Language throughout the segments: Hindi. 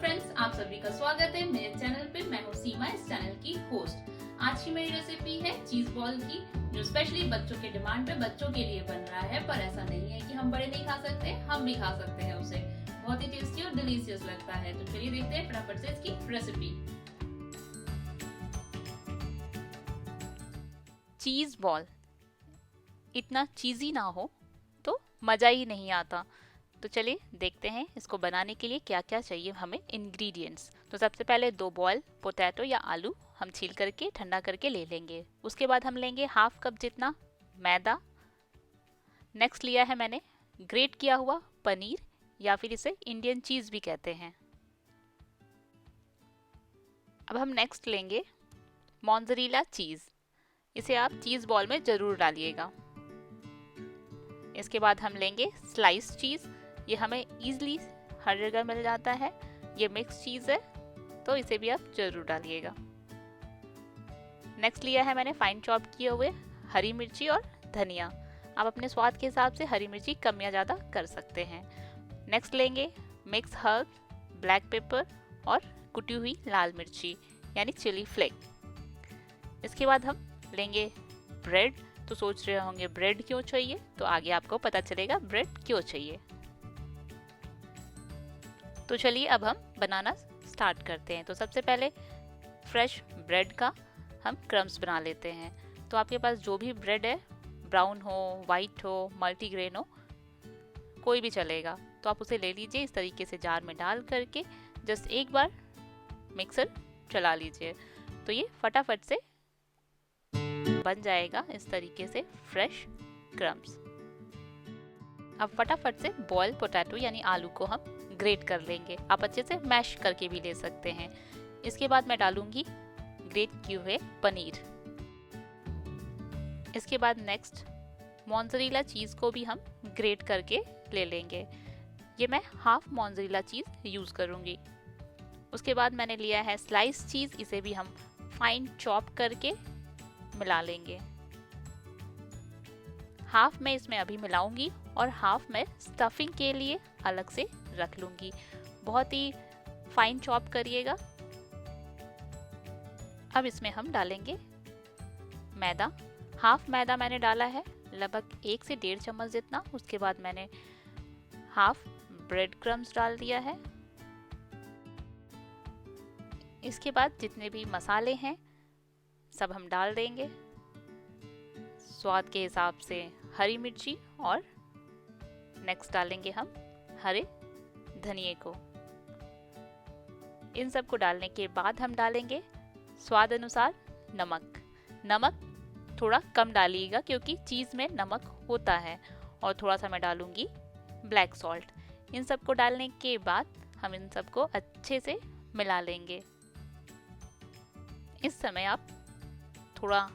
फ्रेंड्स, आप सभी का स्वागत है मेरे चैनल पे। मैं हूँ सीमा, इस चैनल की होस्ट। आज की मेरी रेसिपी है चीज बॉल की, जो स्पेशली बच्चों के डिमांड पे बच्चों के लिए बन रहा है। पर ऐसा नहीं है कि हम बड़े नहीं खा सकते, हम भी खा सकते हैं उसे। बहुत ही टेस्टी और डिलीशियस लगता है। तो चलिए देखते हैं फटाफट से इसकी रेसिपी। चीज बॉल इतना चीज़ी ना हो तो मज़ा ही नहीं आता। तो चलिए देखते हैं इसको बनाने के लिए क्या क्या चाहिए हमें इंग्रेडिएंट्स। तो सबसे पहले 2 बॉयल पोटैटो या आलू हम छील करके ठंडा करके ले लेंगे। उसके बाद हम लेंगे हाफ कप जितना मैदा। नेक्स्ट लिया है मैंने ग्रेट किया हुआ पनीर या फिर इसे इंडियन चीज़ भी कहते हैं। अब हम नेक्स्ट लेंगे मोज़रेला चीज़। इसे आप चीज़ बॉल में ज़रूर डालिएगा। इसके बाद हम लेंगे स्लाइस चीज़। ये हमें ईजिली हर जगह मिल जाता है। ये मिक्स चीज़ है तो इसे भी आप जरूर डालिएगा। नेक्स्ट लिया है मैंने फाइन चॉप किए हुए हरी मिर्ची और धनिया। आप अपने स्वाद के हिसाब से हरी मिर्ची कम या ज़्यादा कर सकते हैं। नेक्स्ट लेंगे मिक्स हर्ब, ब्लैक पेपर और कुटी हुई लाल मिर्ची यानी चिली फ्लेक। इसके बाद हम लेंगे ब्रेड। तो सोच रहे होंगे ब्रेड क्यों चाहिए, तो आगे आपको पता चलेगा ब्रेड क्यों चाहिए। तो चलिए अब हम बनाना स्टार्ट करते हैं। तो सबसे पहले फ्रेश ब्रेड का हम क्रम्स बना लेते हैं। तो आपके पास जो भी ब्रेड है, ब्राउन हो, वाइट हो, मल्टीग्रेन हो, कोई भी चलेगा, तो आप उसे ले लीजिए। इस तरीके से जार में डाल करके जस्ट एक बार मिक्सर चला लीजिए तो ये फटाफट से बन जाएगा। इस तरीके से फ्रेश क्रम्स। अब फटाफट से बॉयल पोटैटो यानी आलू को हम ग्रेट कर लेंगे। आप अच्छे से मैश करके भी ले सकते हैं। इसके बाद मैं डालूंगी ग्रेट किए हुए पनीर। इसके बाद नेक्स्ट मोज़रेला चीज़ को भी हम ग्रेट करके ले लेंगे। ये मैं हाफ मोज़रेला चीज़ यूज़ करूंगी। उसके बाद मैंने लिया है स्लाइस चीज़। इसे भी हम फाइन चॉप करके मिला लेंगे। हाफ मैं इसमें अभी मिलाऊंगी और हाफ मैं स्टफिंग के लिए अलग से रख लूंगी। बहुत ही फाइन चॉप करिएगा। अब इसमें हम डालेंगे मैदा। हाफ मैदा मैंने डाला है, लगभग 1 से 1.5 चम्मच जितना। उसके बाद मैंने हाफ ब्रेड क्रम्स डाल दिया है। इसके बाद जितने भी मसाले हैं सब हम डाल देंगे। स्वाद के हिसाब से हरी मिर्ची और नेक्स्ट डालेंगे हम हरे धनिए को। इन सब को डालने के बाद हम डालेंगे स्वाद अनुसार नमक। नमक थोड़ा कम डालिएगा क्योंकि चीज़ में नमक होता है। और थोड़ा सा मैं डालूंगी ब्लैक सॉल्ट। इन सब को डालने के बाद हम इन सब को अच्छे से मिला लेंगे। इस समय आप थोड़ा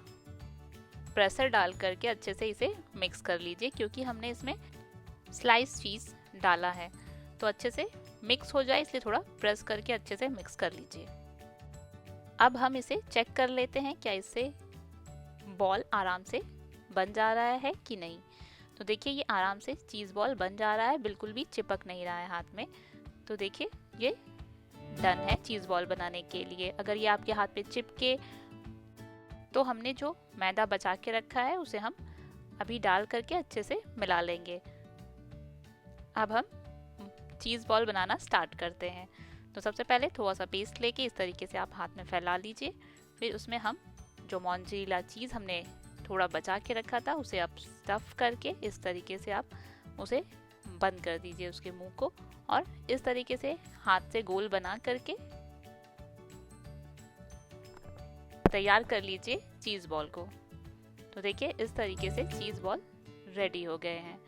प्रेशर डाल करके अच्छे से इसे मिक्स कर लीजिए क्योंकि हमने इसमें स्लाइस चीज़ डाला है। तो अच्छे से मिक्स हो जाए इसलिए थोड़ा प्रेस करके अच्छे से मिक्स कर लीजिए। अब हम इसे चेक कर लेते हैं क्या इससे बॉल आराम से बन जा रहा है कि नहीं। तो देखिए ये आराम से चीज़ बॉल बन जा रहा है, बिल्कुल भी चिपक नहीं रहा है हाथ में। तो देखिए ये डन है चीज़ बॉल बनाने के लिए। अगर ये आपके हाथ पे चिपके तो हमने जो मैदा बचा के रखा है उसे हम अभी डाल करके अच्छे से मिला लेंगे। अब हम चीज़ बॉल बनाना स्टार्ट करते हैं। तो सबसे पहले थोड़ा सा पेस्ट लेके इस तरीके से आप हाथ में फैला लीजिए। फिर उसमें हम जो मोज़रेला चीज़ हमने थोड़ा बचा के रखा था उसे आप स्टफ़ करके इस तरीके से आप उसे बंद कर दीजिए उसके मुंह को। और इस तरीके से हाथ से गोल बना करके तैयार कर लीजिए चीज़ बॉल को। तो देखिए इस तरीके से चीज़ बॉल रेडी हो गए हैं।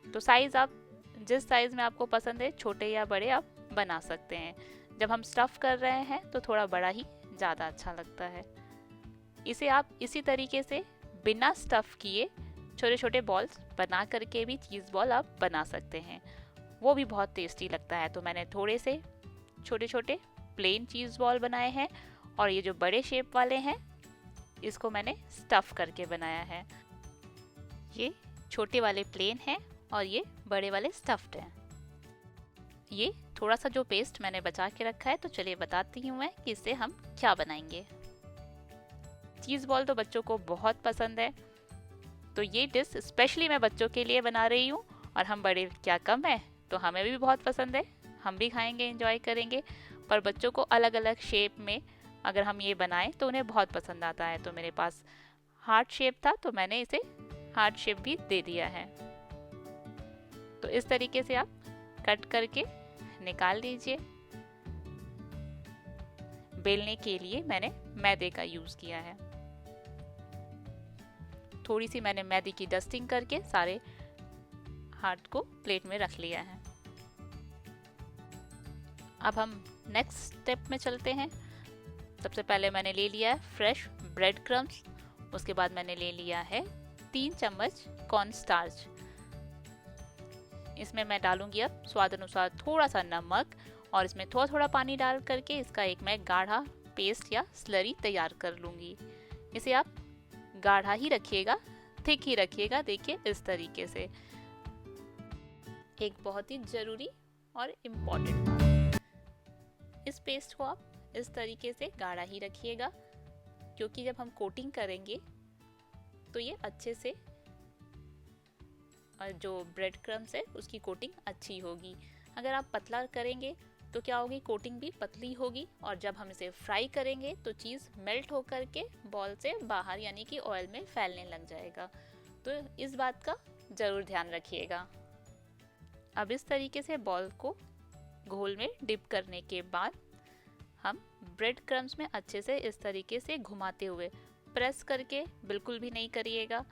तो साइज़ आप जिस साइज़ में आपको पसंद है, छोटे या बड़े, आप बना सकते हैं। जब हम स्टफ़ कर रहे हैं तो थोड़ा बड़ा ही ज़्यादा अच्छा लगता है। इसे आप इसी तरीके से बिना स्टफ़ किए छोटे छोटे बॉल्स बना करके भी चीज़ बॉल आप बना सकते हैं। वो भी बहुत टेस्टी लगता है। तो मैंने थोड़े से छोटे छोटे प्लेन चीज़ बॉल बनाए हैं और ये जो बड़े शेप वाले हैं इसको मैंने स्टफ़ करके बनाया है। ये छोटे वाले प्लेन हैं और ये बड़े वाले स्टफ्ड हैं। ये थोड़ा सा जो पेस्ट मैंने बचा के रखा है, तो चलिए बताती हूँ मैं कि इससे हम क्या बनाएंगे। चीज़ बॉल तो बच्चों को बहुत पसंद है, तो ये डिश स्पेशली मैं बच्चों के लिए बना रही हूँ। और हम बड़े क्या कम है, तो हमें भी बहुत पसंद है, हम भी खाएंगे, एंजॉय करेंगे। पर बच्चों को अलग अलग शेप में अगर हम ये बनाएं तो उन्हें बहुत पसंद आता है। तो मेरे पास हार्ट शेप था, तो मैंने इसे हार्ट शेप भी दे दिया है। तो इस तरीके से आप कट करके निकाल लीजिए। बेलने के लिए मैंने मैदे का यूज किया है। थोड़ी सी मैंने मैदे की डस्टिंग करके सारे हार्ट को प्लेट में रख लिया है। अब हम नेक्स्ट स्टेप में चलते हैं। सबसे पहले मैंने ले लिया है फ्रेश ब्रेड क्रम्स। उसके बाद मैंने ले लिया है 3 चम्मच कॉर्न स्टार्च। इसमें मैं डालूंगी अब स्वाद अनुसार थोड़ा सा नमक, और इसमें थोड़ा थोड़ा पानी डाल करके इसका एक मैं गाढ़ा पेस्ट या स्लरी तैयार कर लूंगी। इसे आप गाढ़ा ही रखिएगा, थिक ही रखिएगा। देखिए इस तरीके से। एक बहुत ही जरूरी और इम्पोर्टेंट बात, इस पेस्ट को आप इस तरीके से गाढ़ा ही रखिएगा, क्योंकि जब हम कोटिंग करेंगे तो ये अच्छे से, और जो ब्रेड क्रम्स है उसकी कोटिंग अच्छी होगी। अगर आप पतला करेंगे तो क्या होगी, कोटिंग भी पतली होगी, और जब हम इसे फ्राई करेंगे तो चीज़ मेल्ट होकर के बॉल से बाहर यानी कि ऑयल में फैलने लग जाएगा। तो इस बात का ज़रूर ध्यान रखिएगा। अब इस तरीके से बॉल को घोल में डिप करने के बाद हम ब्रेड क्रम्स में अच्छे से इस तरीके से घुमाते हुए, प्रेस करके बिल्कुल भी नहीं करिएगा,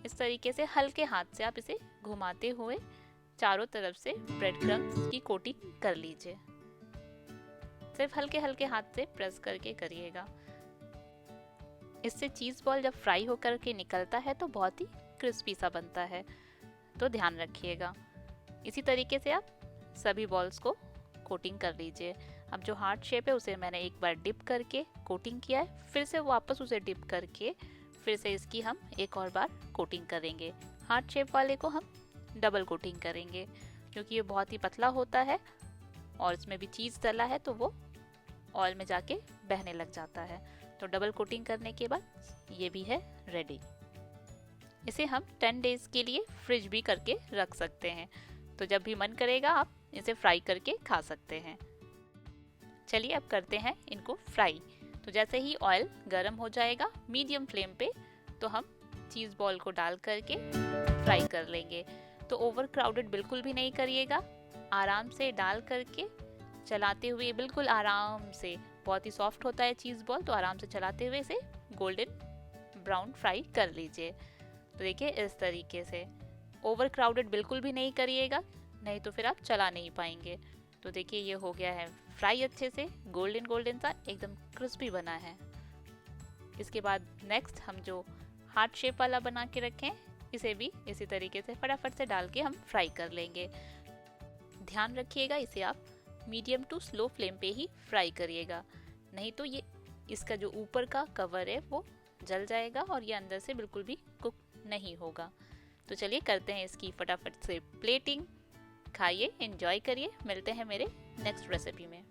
इस तरीके से हल्के हाथ से आप इसे घुमाते हुए चारों तरफ से ब्रेड क्रम्स की कोटिंग कर लीजिए। सिर्फ हल्के हल्के हाथ से प्रेस करके करिएगा। इससे चीज़ बॉल जब फ्राई होकर के निकलता है तो बहुत ही क्रिस्पी सा बनता है, तो ध्यान रखिएगा। इसी तरीके से आप सभी बॉल्स को कोटिंग कर लीजिए। अब जो हार्ट शेप है उसे मैंने एक बार डिप करके कोटिंग किया है, फिर से वापस उसे डिप करके फिर से इसकी हम एक और बार कोटिंग करेंगे। हार्ट शेप वाले को हम डबल कोटिंग करेंगे, क्योंकि ये बहुत ही पतला होता है और इसमें भी चीज़ डला है तो वो ऑयल में जाके बहने लग जाता है। तो डबल कोटिंग करने के बाद ये भी है रेडी। इसे हम 10 डेज के लिए फ्रिज भी करके रख सकते हैं, तो जब भी मन करेगा आप इसे फ्राई करके खा सकते हैं। चलिए अब करते हैं इनको फ्राई। तो जैसे ही ऑयल गर्म हो जाएगा मीडियम फ्लेम पे, तो हम चीज़ बॉल को डाल करके फ्राई कर लेंगे। तो ओवर क्राउडेड बिल्कुल भी नहीं करिएगा, आराम से डाल करके चलाते हुए, बिल्कुल आराम से, बहुत ही सॉफ्ट होता है चीज़ बॉल, तो आराम से चलाते हुए इसे गोल्डन ब्राउन फ्राई कर लीजिए। तो देखिए इस तरीके से ओवर क्राउडेड बिल्कुल भी नहीं करिएगा, नहीं तो फिर आप चला नहीं पाएंगे। तो देखिए ये हो गया है फ्राई, अच्छे से गोल्डन गोल्डन सा एकदम क्रिस्पी बना है। इसके बाद नेक्स्ट हम जो हार्ट शेप वाला बना के रखें, इसे भी इसी तरीके से फटाफट से डाल के हम फ्राई कर लेंगे। ध्यान रखिएगा इसे आप मीडियम टू स्लो फ्लेम पे ही फ्राई करिएगा, नहीं तो ये इसका जो ऊपर का कवर है वो जल जाएगा और ये अंदर से बिल्कुल भी कुक नहीं होगा। तो चलिए करते हैं इसकी फटाफट से प्लेटिंग। खाइए, एंजॉय करिए। मिलते हैं मेरे नेक्स्ट रेसिपी में।